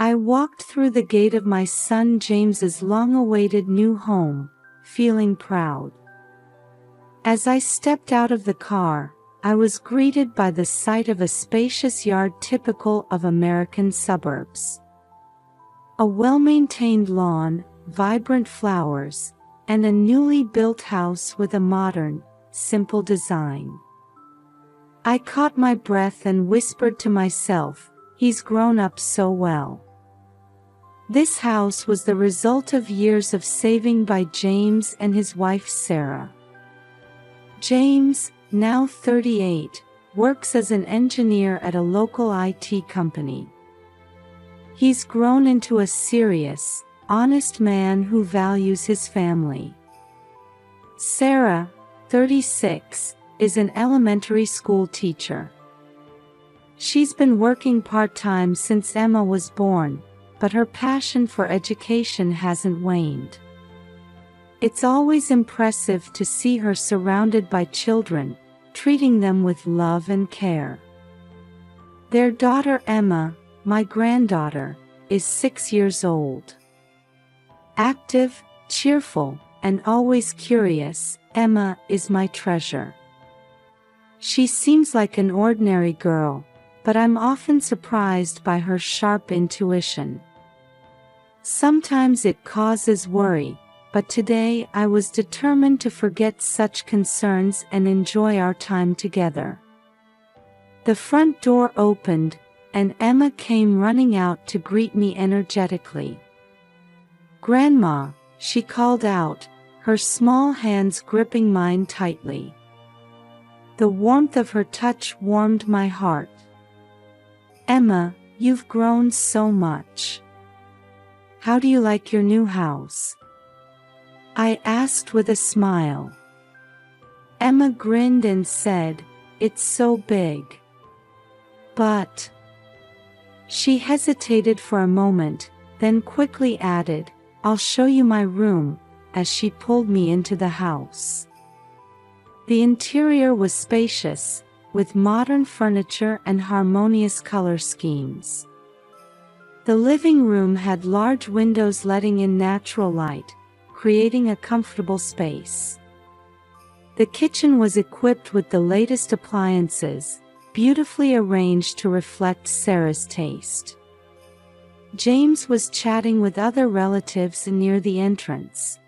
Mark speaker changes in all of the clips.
Speaker 1: I walked through the gate of my son James's long-awaited new home, feeling proud. As I stepped out of the car, I was greeted by the sight of a spacious yard typical of American suburbs. A well-maintained lawn, vibrant flowers, and a newly built house with a modern, simple design. I caught my breath and whispered to myself, "He's grown up so well." This house was the result of years of saving by James and his wife Sarah. James, now 38, works as an engineer at a local IT company. He's grown into a serious, honest man who values his family. Sarah, 36, is an elementary school teacher. She's been working part-time since Emma was born, but her passion for education hasn't waned. It's always impressive to see her surrounded by children, treating them with love and care. Their daughter Emma, my granddaughter, is 6 years old. Active, cheerful, and always curious, Emma is my treasure. She seems like an ordinary girl, but I'm often surprised by her sharp intuition. Sometimes it causes worry, but today I was determined to forget such concerns and enjoy our time together. The front door opened, and Emma came running out to greet me energetically. "Grandma," she called out, her small hands gripping mine tightly. The warmth of her touch warmed my heart. "Emma, you've grown so much. How do you like your new house?" I asked with a smile. Emma grinned and said, "It's so big." But she hesitated for a moment, then quickly added, "I'll show you my room," as she pulled me into the house. The interior was spacious, with modern furniture and harmonious color schemes. The living room had large windows letting in natural light, creating a comfortable space. The kitchen was equipped with the latest appliances, beautifully arranged to reflect Sarah's taste. James was chatting with other relatives near the entrance.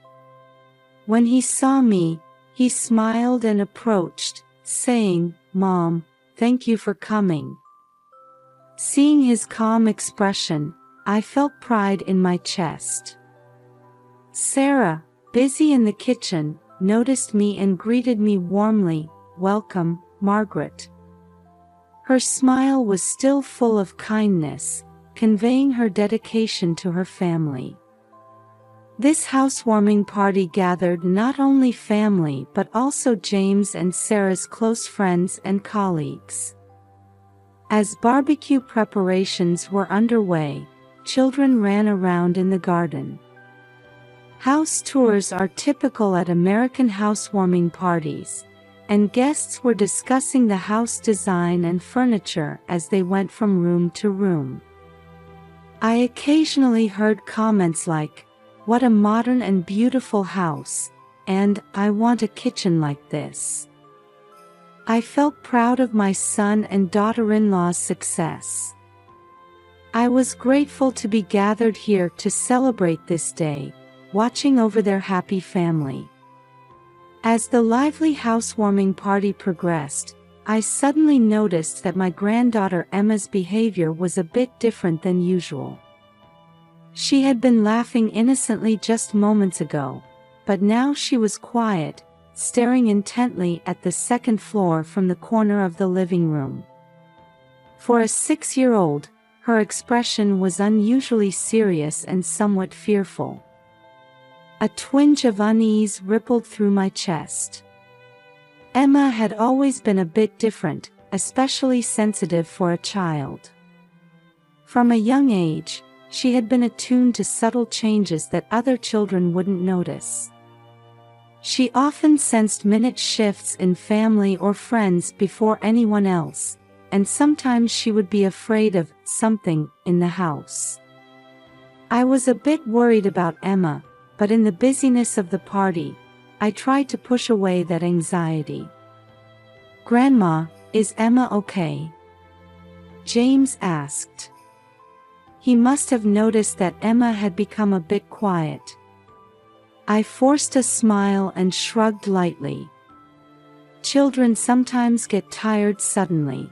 Speaker 1: When he saw me, he smiled and approached, saying, "Mom, thank you for coming." Seeing his calm expression, I felt pride in my chest. Sarah, busy in the kitchen, noticed me and greeted me warmly, "Welcome, Margaret." Her smile was still full of kindness, conveying her dedication to her family. This housewarming party gathered not only family but also James and Sarah's close friends and colleagues. As barbecue preparations were underway, children ran around in the garden. House tours are typical at American housewarming parties, and guests were discussing the house design and furniture as they went from room to room. I occasionally heard comments like, "What a modern and beautiful house," and "I want a kitchen like this." I felt proud of my son and daughter-in-law's success. I was grateful to be gathered here to celebrate this day, watching over their happy family. As the lively housewarming party progressed, I suddenly noticed that my granddaughter Emma's behavior was a bit different than usual. She had been laughing innocently just moments ago, but now she was quiet, staring intently at the second floor from the corner of the living room. For a 6-year-old, her expression was unusually serious and somewhat fearful. A twinge of unease rippled through my chest. Emma had always been a bit different, especially sensitive for a child. From a young age, she had been attuned to subtle changes that other children wouldn't notice. She often sensed minute shifts in family or friends before anyone else, and sometimes she would be afraid of something in the house. I was a bit worried about Emma, but in the busyness of the party, I tried to push away that anxiety. "Grandma, is Emma okay?" James asked. He must have noticed that Emma had become a bit quiet. I forced a smile and shrugged lightly. Children sometimes get tired suddenly.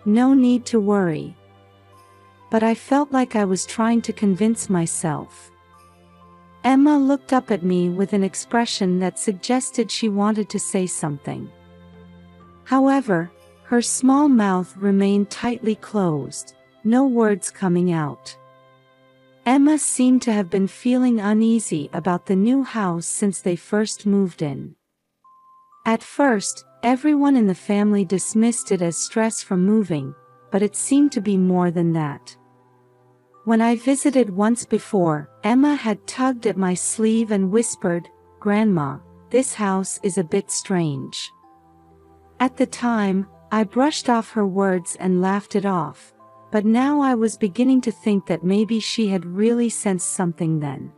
Speaker 1: No need to worry. But I felt like I was trying to convince myself. Emma looked up at me with an expression that suggested she wanted to say something. However, her small mouth remained tightly closed, no words coming out. Emma seemed to have been feeling uneasy about the new house since they first moved in. At first, everyone in the family dismissed it as stress from moving, but it seemed to be more than that. When I visited once before, Emma had tugged at my sleeve and whispered, "Grandma, this house is a bit strange." At the time, I brushed off her words and laughed it off, but now I was beginning to think that maybe she had really sensed something then.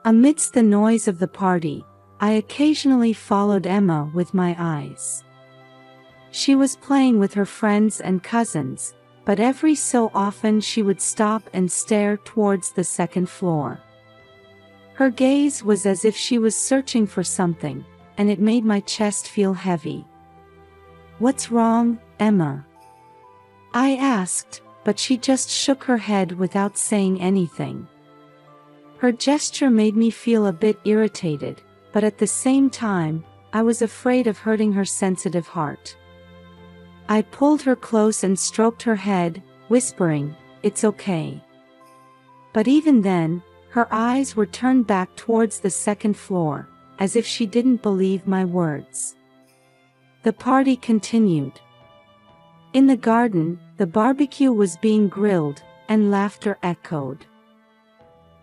Speaker 1: Amidst the noise of the party, I occasionally followed Emma with my eyes. She was playing with her friends and cousins, but every so often she would stop and stare towards the second floor. Her gaze was as if she was searching for something, and it made my chest feel heavy. "What's wrong, Emma?" I asked, but she just shook her head without saying anything. Her gesture made me feel a bit irritated, but at the same time, I was afraid of hurting her sensitive heart. I pulled her close and stroked her head, whispering, "It's okay." But even then, her eyes were turned back towards the second floor, as if she didn't believe my words. The party continued. In the garden, the barbecue was being grilled, and laughter echoed.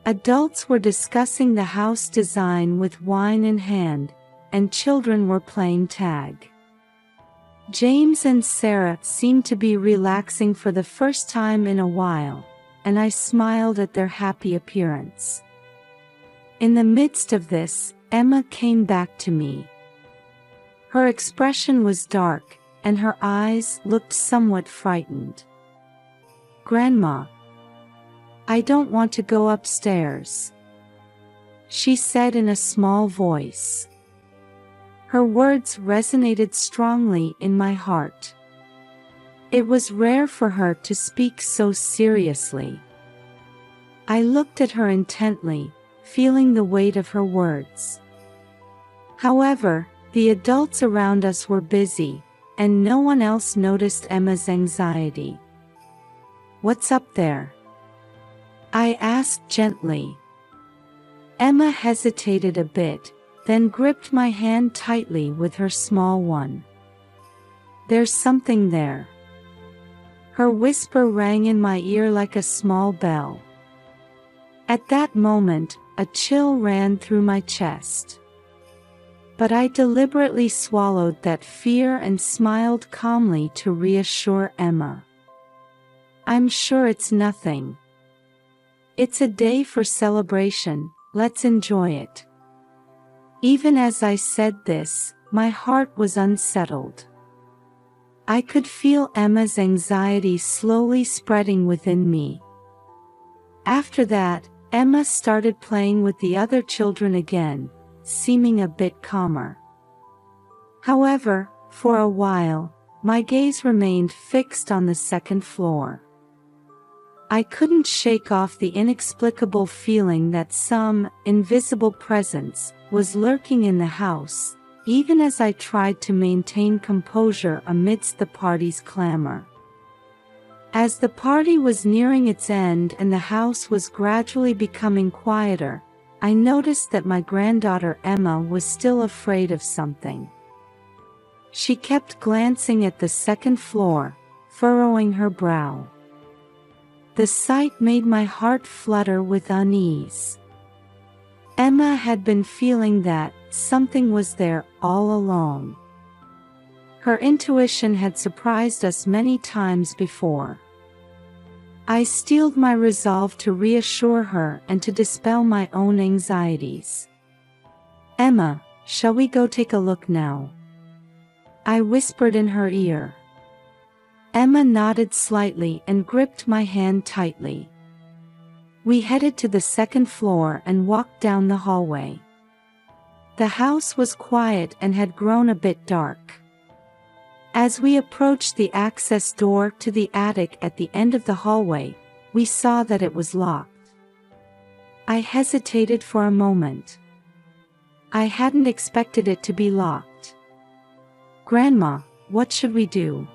Speaker 1: Adults were discussing the house design with wine in hand, and children were playing tag. James and Sarah seemed to be relaxing for the first time in a while, and I smiled at their happy appearance. In the midst of this, Emma came back to me. Her expression was dark, and her eyes looked somewhat frightened. "Grandma, I don't want to go upstairs," she said in a small voice. Her words resonated strongly in my heart. It was rare for her to speak so seriously. I looked at her intently, feeling the weight of her words. However, the adults around us were busy, and no one else noticed Emma's anxiety. "What's up there?" I asked gently. Emma hesitated a bit, then gripped my hand tightly with her small one. "There's something there." Her whisper rang in my ear like a small bell. At that moment, a chill ran through my chest. But I deliberately swallowed that fear and smiled calmly to reassure Emma. "I'm sure it's nothing. It's a day for celebration, let's enjoy it." Even as I said this, my heart was unsettled. I could feel Emma's anxiety slowly spreading within me. After that, Emma started playing with the other children again, seeming a bit calmer. However, for a while, my gaze remained fixed on the second floor. I couldn't shake off the inexplicable feeling that some invisible presence was lurking in the house, even as I tried to maintain composure amidst the party's clamor. As the party was nearing its end and the house was gradually becoming quieter, I noticed that my granddaughter Emma was still afraid of something. She kept glancing at the second floor, furrowing her brow. The sight made my heart flutter with unease. Emma had been feeling that something was there all along. Her intuition had surprised us many times before. I steeled my resolve to reassure her and to dispel my own anxieties. "Emma, shall we go take a look now?" I whispered in her ear. Emma nodded slightly and gripped my hand tightly. We headed to the second floor and walked down the hallway. The house was quiet and had grown a bit dark. As we approached the access door to the attic at the end of the hallway, we saw that it was locked. I hesitated for a moment. I hadn't expected it to be locked. "Grandma, what should we do?"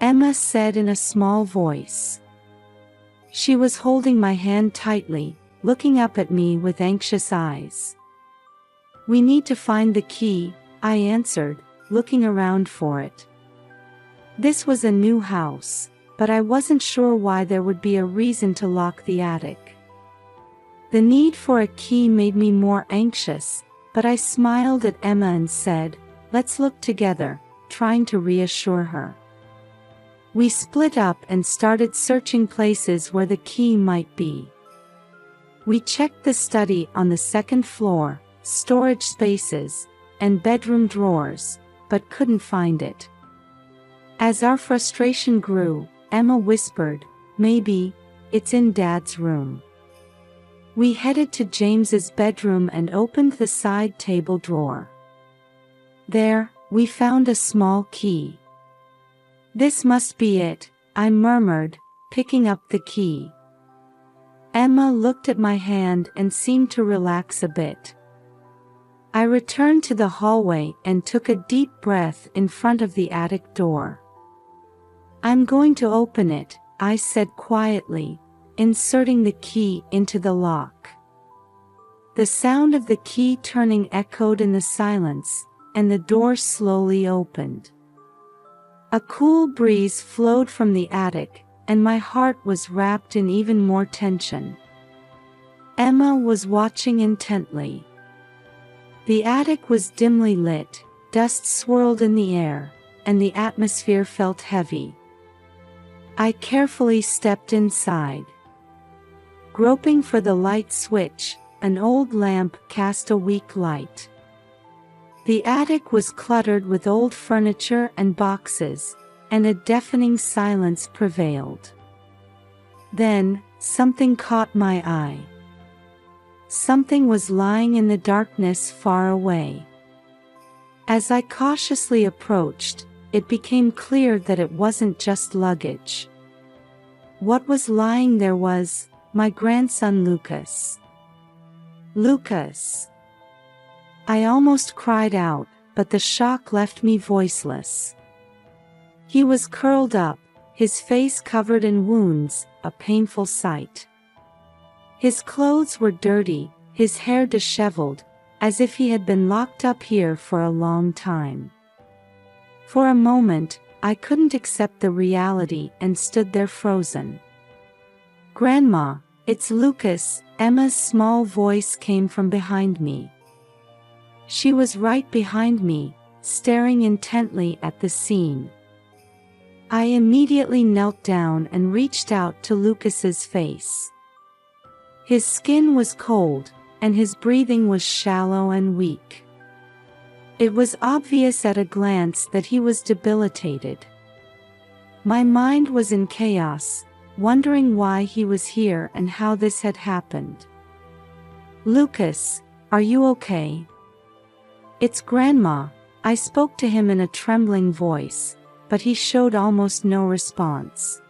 Speaker 1: Emma said in a small voice. She was holding my hand tightly, looking up at me with anxious eyes. "We need to find the key," I answered, looking around for it. This was a new house, but I wasn't sure why there would be a reason to lock the attic. The need for a key made me more anxious, but I smiled at Emma and said, "Let's look together," trying to reassure her. We split up and started searching places where the key might be. We checked the study on the second floor, storage spaces, and bedroom drawers, but couldn't find it. As our frustration grew, Emma whispered, "Maybe it's in Dad's room." We headed to James's bedroom and opened the side table drawer. There, we found a small key. "This must be it," I murmured, picking up the key. Emma looked at my hand and seemed to relax a bit. I returned to the hallway and took a deep breath in front of the attic door. "I'm going to open it," I said quietly, inserting the key into the lock. The sound of the key turning echoed in the silence, and the door slowly opened. A cool breeze flowed from the attic, and my heart was wrapped in even more tension. Emma was watching intently. The attic was dimly lit, dust swirled in the air, and the atmosphere felt heavy. I carefully stepped inside. Groping for the light switch, an old lamp cast a weak light. The attic was cluttered with old furniture and boxes, and a deafening silence prevailed. Then, something caught my eye. Something was lying in the darkness far away. As I cautiously approached, it became clear that it wasn't just luggage. What was lying there was my grandson Lucas. Lucas! I almost cried out, but the shock left me voiceless. He was curled up, his face covered in wounds, a painful sight. His clothes were dirty, his hair disheveled, as if he had been locked up here for a long time. For a moment, I couldn't accept the reality and stood there frozen. "Grandma, it's Lucas," Emma's small voice came from behind me. She was right behind me, staring intently at the scene. I immediately knelt down and reached out to Lucas's face. His skin was cold, and his breathing was shallow and weak. It was obvious at a glance that he was debilitated. My mind was in chaos, wondering why he was here and how this had happened. "Lucas, are you okay?" "It's Grandma," I spoke to him in a trembling voice, but he showed almost no response.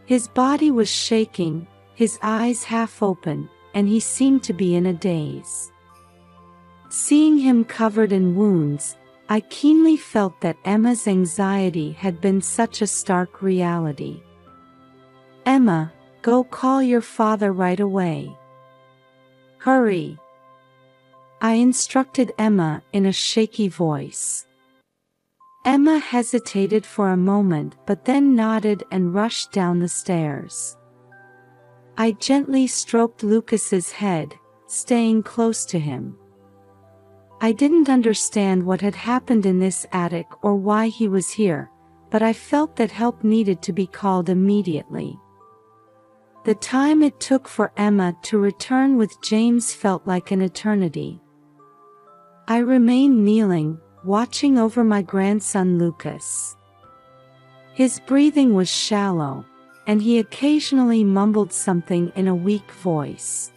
Speaker 1: His body was shaking, his eyes half open, and he seemed to be in a daze. Seeing him covered in wounds, I keenly felt that Emma's anxiety had been such a stark reality. "Emma, go call your father right away. Hurry," I instructed Emma in a shaky voice. Emma hesitated for a moment but then nodded and rushed down the stairs. I gently stroked Lucas's head, staying close to him. I didn't understand what had happened in this attic or why he was here, but I felt that help needed to be called immediately. The time it took for Emma to return with James felt like an eternity. I remained kneeling, watching over my grandson Lucas. His breathing was shallow, and he occasionally mumbled something in a weak voice.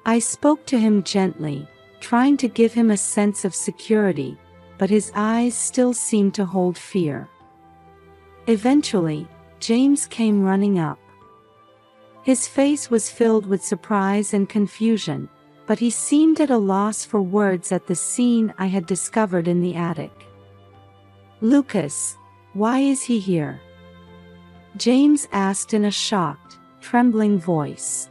Speaker 1: I spoke to him gently, trying to give him a sense of security, but his eyes still seemed to hold fear. Eventually, James came running up. His face was filled with surprise and confusion, but he seemed at a loss for words at the scene I had discovered in the attic. "Lucas, why is he here?" James asked in a shocked, trembling voice.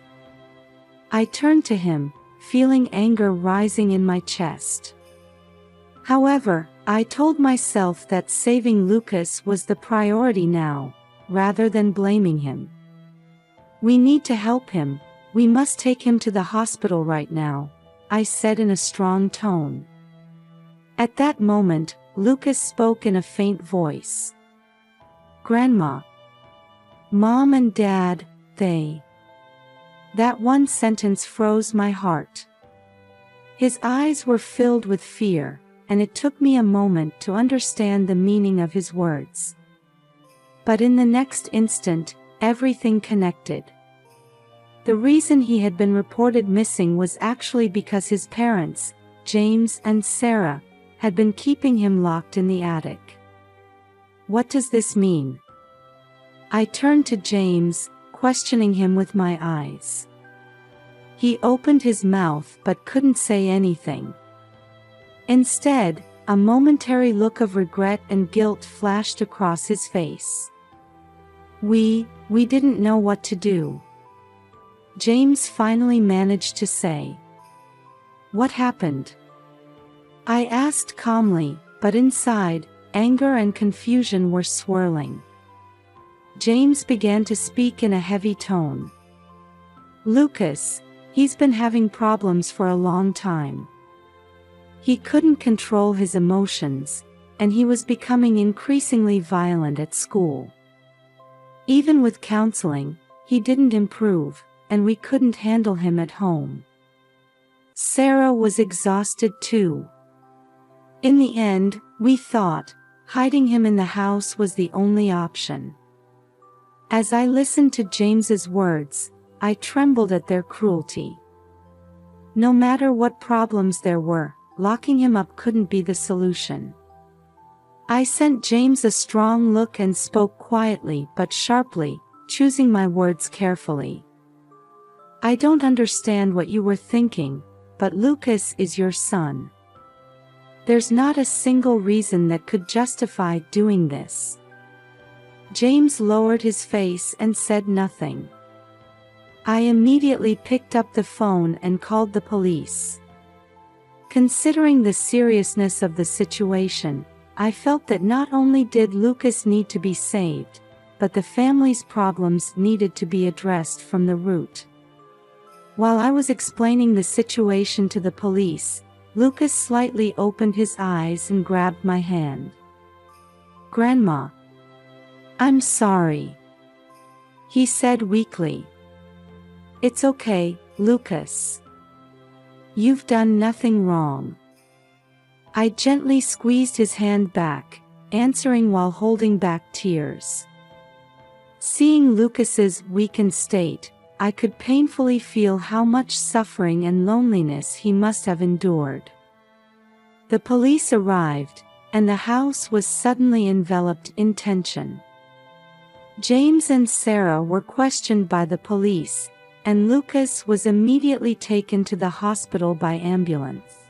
Speaker 1: I turned to him, feeling anger rising in my chest. However, I told myself that saving Lucas was the priority now, rather than blaming him. "We need to help him, we must take him to the hospital right now," I said in a strong tone. At that moment, Lucas spoke in a faint voice. "Grandma. Mom and Dad, they..." That one sentence froze my heart. His eyes were filled with fear, and it took me a moment to understand the meaning of his words. But in the next instant, everything connected. The reason he had been reported missing was actually because his parents, James and Sarah, had been keeping him locked in the attic. What does this mean? I turned to James, questioning him with my eyes. He opened his mouth but couldn't say anything. Instead, a momentary look of regret and guilt flashed across his face. We didn't know what to do." James finally managed to say. "What happened?" I asked calmly, but inside, anger and confusion were swirling. James began to speak in a heavy tone. "Lucas, he's been having problems for a long time. He couldn't control his emotions, and he was becoming increasingly violent at school. Even with counseling, he didn't improve, and we couldn't handle him at home. Sarah was exhausted too. In the end, we thought, hiding him in the house was the only option." As I listened to James's words, I trembled at their cruelty. No matter what problems there were, locking him up couldn't be the solution. I sent James a strong look and spoke quietly but sharply, choosing my words carefully. "I don't understand what you were thinking, but Lucas is your son. There's not a single reason that could justify doing this." James lowered his face and said nothing. I immediately picked up the phone and called the police. Considering the seriousness of the situation, I felt that not only did Lucas need to be saved, but the family's problems needed to be addressed from the root. While I was explaining the situation to the police, Lucas slightly opened his eyes and grabbed my hand. "Grandma. I'm sorry," he said weakly. "It's okay, Lucas. You've done nothing wrong." I gently squeezed his hand back, answering while holding back tears. Seeing Lucas's weakened state, I could painfully feel how much suffering and loneliness he must have endured. The police arrived, and the house was suddenly enveloped in tension. James and Sarah were questioned by the police, and Lucas was immediately taken to the hospital by ambulance.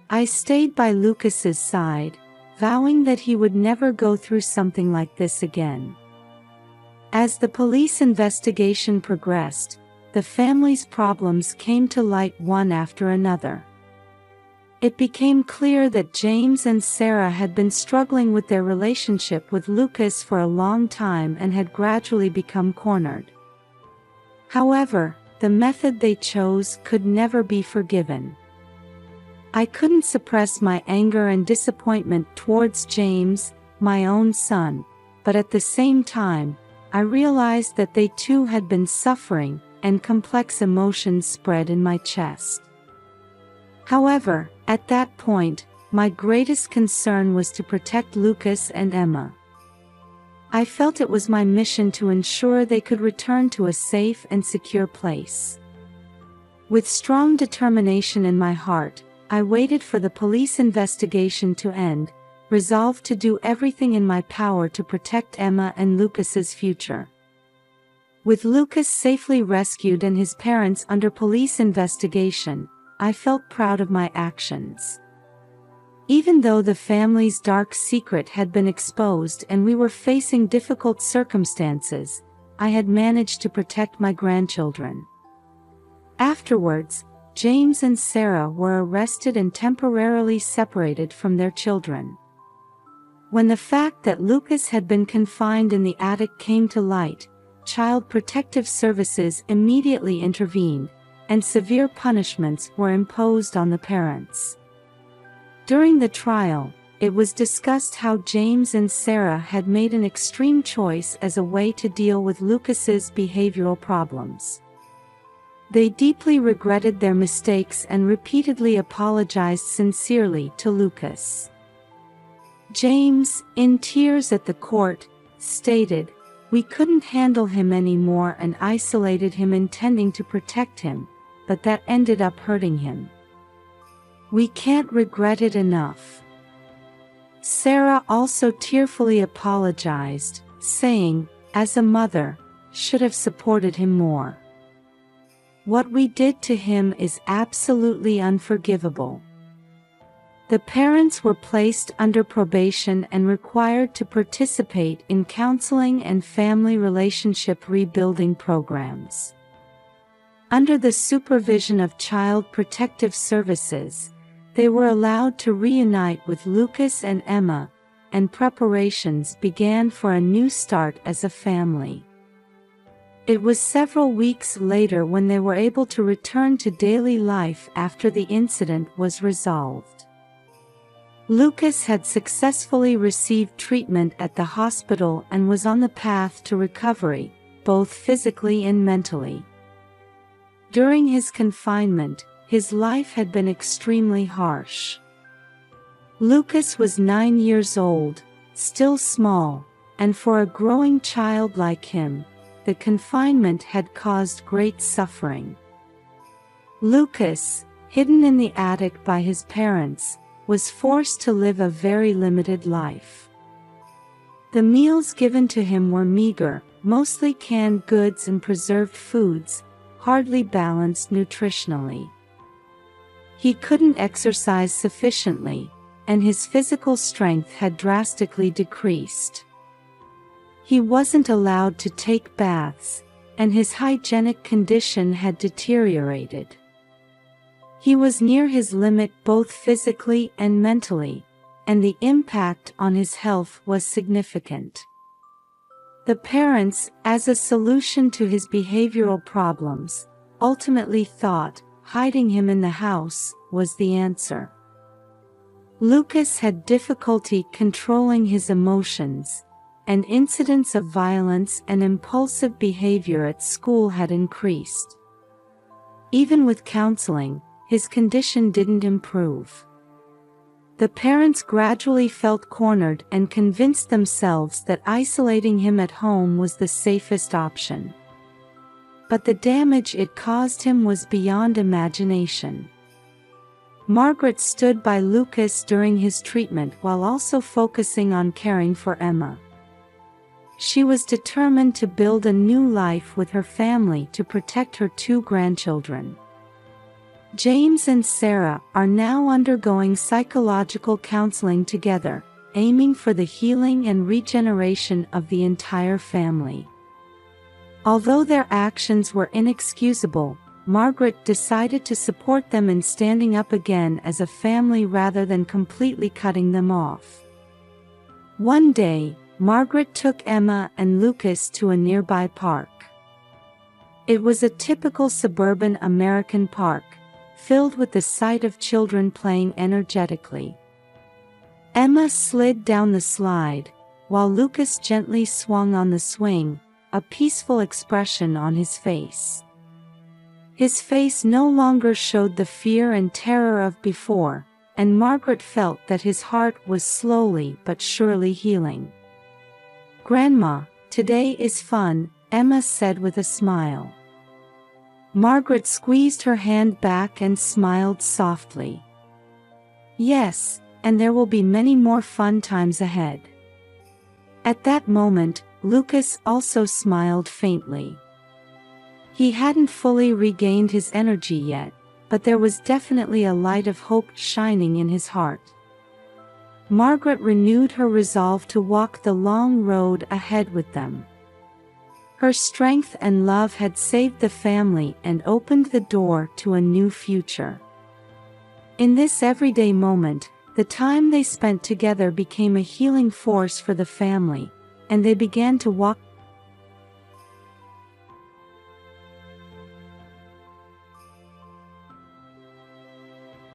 Speaker 1: I stayed by Lucas's side, vowing that he would never go through something like this again. As the police investigation progressed, the family's problems came to light one after another. It became clear that James and Sarah had been struggling with their relationship with Lucas for a long time and had gradually become cornered. However, the method they chose could never be forgiven. I couldn't suppress my anger and disappointment towards James, my own son, but at the same time, I realized that they too had been suffering, and complex emotions spread in my chest. However, at that point, my greatest concern was to protect Lucas and Emma. I felt it was my mission to ensure they could return to a safe and secure place. With strong determination in my heart, I waited for the police investigation to end, resolved to do everything in my power to protect Emma and Lucas's future. With Lucas safely rescued and his parents under police investigation, I felt proud of my actions. Even though the family's dark secret had been exposed and we were facing difficult circumstances, I had managed to protect my grandchildren. Afterwards, James and Sarah were arrested and temporarily separated from their children. When the fact that Lucas had been confined in the attic came to light, Child Protective Services immediately intervened, and severe punishments were imposed on the parents. During the trial, it was discussed how James and Sarah had made an extreme choice as a way to deal with Lucas's behavioral problems. They deeply regretted their mistakes and repeatedly apologized sincerely to Lucas. James, in tears at the court, stated, "We couldn't handle him anymore and isolated him intending to protect him, but that ended up hurting him. We can't regret it enough." Sarah also tearfully apologized, saying, "As a mother, should have supported him more. What we did to him is absolutely unforgivable." The parents were placed under probation and required to participate in counseling and family relationship rebuilding programs. Under the supervision of Child Protective Services, they were allowed to reunite with Lucas and Emma, and preparations began for a new start as a family. It was several weeks later when they were able to return to daily life after the incident was resolved. Lucas had successfully received treatment at the hospital and was on the path to recovery, both physically and mentally. During his confinement, his life had been extremely harsh. Lucas was 9 years old, still small, and for a growing child like him, the confinement had caused great suffering. Lucas, hidden in the attic by his parents, was forced to live a very limited life. The meals given to him were meager, mostly canned goods and preserved foods, hardly balanced nutritionally. He couldn't exercise sufficiently, and his physical strength had drastically decreased. He wasn't allowed to take baths, and his hygienic condition had deteriorated. He was near his limit both physically and mentally, and the impact on his health was significant. The parents, as a solution to his behavioral problems, ultimately thought hiding him in the house was the answer. Lucas had difficulty controlling his emotions, and incidents of violence and impulsive behavior at school had increased. Even with counseling, his condition didn't improve. The parents gradually felt cornered and convinced themselves that isolating him at home was the safest option. But the damage it caused him was beyond imagination. Margaret stood by Lucas during his treatment while also focusing on caring for Emma. She was determined to build a new life with her family to protect her 2 grandchildren. James and Sarah are now undergoing psychological counseling together, aiming for the healing and regeneration of the entire family. Although their actions were inexcusable, Margaret decided to support them in standing up again as a family rather than completely cutting them off. One day, Margaret took Emma and Lucas to a nearby park. It was a typical suburban American park, filled with the sight of children playing energetically. Emma slid down the slide, while Lucas gently swung on the swing, a peaceful expression on his face. His face no longer showed the fear and terror of before, and Margaret felt that his heart was slowly but surely healing. "Grandma, today is fun," Emma said with a smile. Margaret squeezed her hand back and smiled softly. "Yes, and there will be many more fun times ahead." At that moment, Lucas also smiled faintly. He hadn't fully regained his energy yet, but there was definitely a light of hope shining in his heart. Margaret renewed her resolve to walk the long road ahead with them. Her strength and love had saved the family and opened the door to a new future. In this everyday moment, the time they spent together became a healing force for the family, and they began to walk